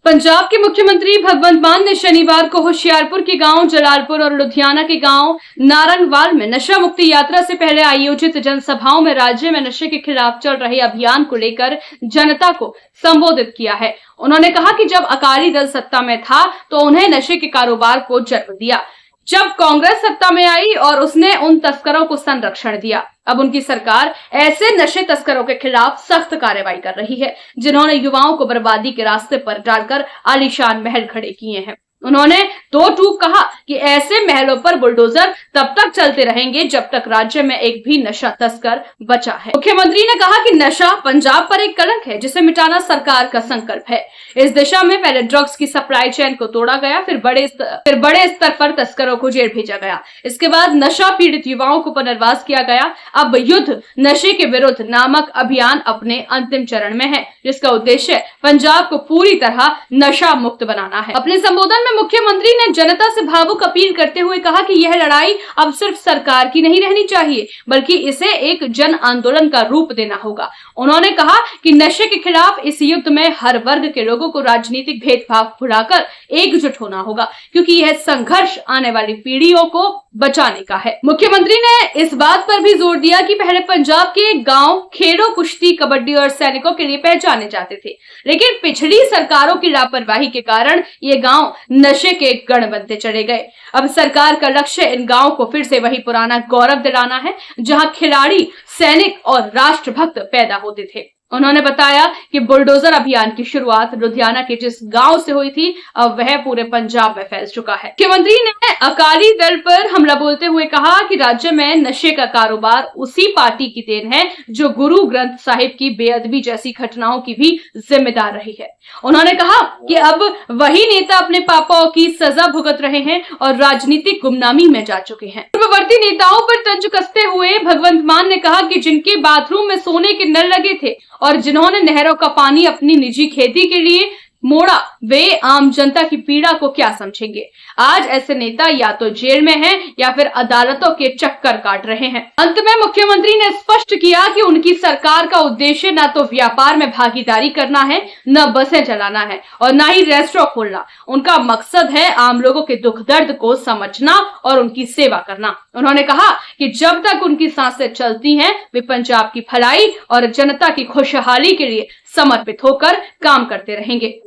पंजाब के मुख्यमंत्री भगवंत मान ने शनिवार को होशियारपुर के गांव जलालपुर और लुधियाना के गांव नारंगवाल में नशा मुक्ति यात्रा से पहले आयोजित जनसभाओं में राज्य में नशे के खिलाफ चल रहे अभियान को लेकर जनता को संबोधित किया है। उन्होंने कहा कि जब अकाली दल सत्ता में था तो उन्हें नशे के कारोबार को जन्म दिया। जब कांग्रेस सत्ता में आई और उसने उन तस्करों को संरक्षण दिया। अब उनकी सरकार ऐसे नशे तस्करों के खिलाफ सख्त कार्रवाई कर रही है जिन्होंने युवाओं को बर्बादी के रास्ते पर डालकर आलीशान महल खड़े किए हैं। उन्होंने दो टूक कहा कि ऐसे महलों पर बुलडोजर तब तक चलते रहेंगे जब तक राज्य में एक भी नशा तस्कर बचा है। मुख्यमंत्री ने कहा कि नशा पंजाब पर एक कलंक है जिसे मिटाना सरकार का संकल्प है। इस दिशा में पहले ड्रग्स की सप्लाई चेन को तोड़ा गया, फिर बड़े स्तर पर तस्करों को जेल भेजा गया। इसके बाद नशा पीड़ित युवाओं को पुनर्वास किया गया। अब युद्ध नशे के विरुद्ध नामक अभियान अपने अंतिम चरण में है, जिसका उद्देश्य पंजाब को पूरी तरह नशा मुक्त बनाना है। अपने संबोधन में मुख्यमंत्री ने जनता से भावुक अपील करते हुए कहा कि यह लड़ाई अब सिर्फ सरकार की नहीं रहनी चाहिए, बल्कि इसे एक जन आंदोलन का रूप देना होगा। उन्होंने कहा कि नशे के खिलाफ इस युद्ध में हर वर्ग के लोगों को राजनीतिक भेदभाव भुलाकर एकजुट होना होगा, क्योंकि यह संघर्ष आने वाली पीढ़ियों को बचाने का है। मुख्यमंत्री ने इस बात पर भी जोर दिया कि पहले पंजाब के गांव खेलों, कुश्ती, कबड्डी और सैनिकों के लिए पहचाने जाते थे, लेकिन पिछली सरकारों की लापरवाही के कारण ये गांव नशे के गढ़ बनते चले गए। अब सरकार का लक्ष्य इन गांवों को फिर से वही पुराना गौरव दिलाना है जहां खिलाड़ी, सैनिक और राष्ट्रभक्त पैदा होते थे। उन्होंने बताया कि बुलडोजर अभियान की शुरुआत लुधियाना के जिस गांव से हुई थी, अब वह पूरे पंजाब में फैल चुका है। मुख्यमंत्री ने अकाली दल पर हमला बोलते हुए कहा कि राज्य में नशे का कारोबार उसी पार्टी की देन है जो गुरु ग्रंथ साहिब की बेअदबी जैसी घटनाओं की भी जिम्मेदार रही है। उन्होंने कहा कि अब वही नेता अपने पापों की सजा भुगत रहे हैं और राजनीतिक गुमनामी में जा चुके हैं। पूर्ववर्ती नेताओं पर तंज कसते हुए भगवंत मान ने कहा कि जिनके बाथरूम में सोने के नल लगे थे और जिन्होंने नहरों का पानी अपनी निजी खेती के लिए मोड़ा, वे आम जनता की पीड़ा को क्या समझेंगे। आज ऐसे नेता या तो जेल में हैं या फिर अदालतों के चक्कर काट रहे हैं। अंत में मुख्यमंत्री ने स्पष्ट किया कि उनकी सरकार का उद्देश्य न तो व्यापार में भागीदारी करना है, न बसें चलाना है और न ही रेस्टोरेंट खोलना। उनका मकसद है आम लोगों के दुख दर्द को समझना और उनकी सेवा करना। उन्होंने कहा कि जब तक उनकी सांसें चलती हैं, वे पंजाब की भलाई और जनता की खुशहाली के लिए समर्पित होकर काम करते रहेंगे।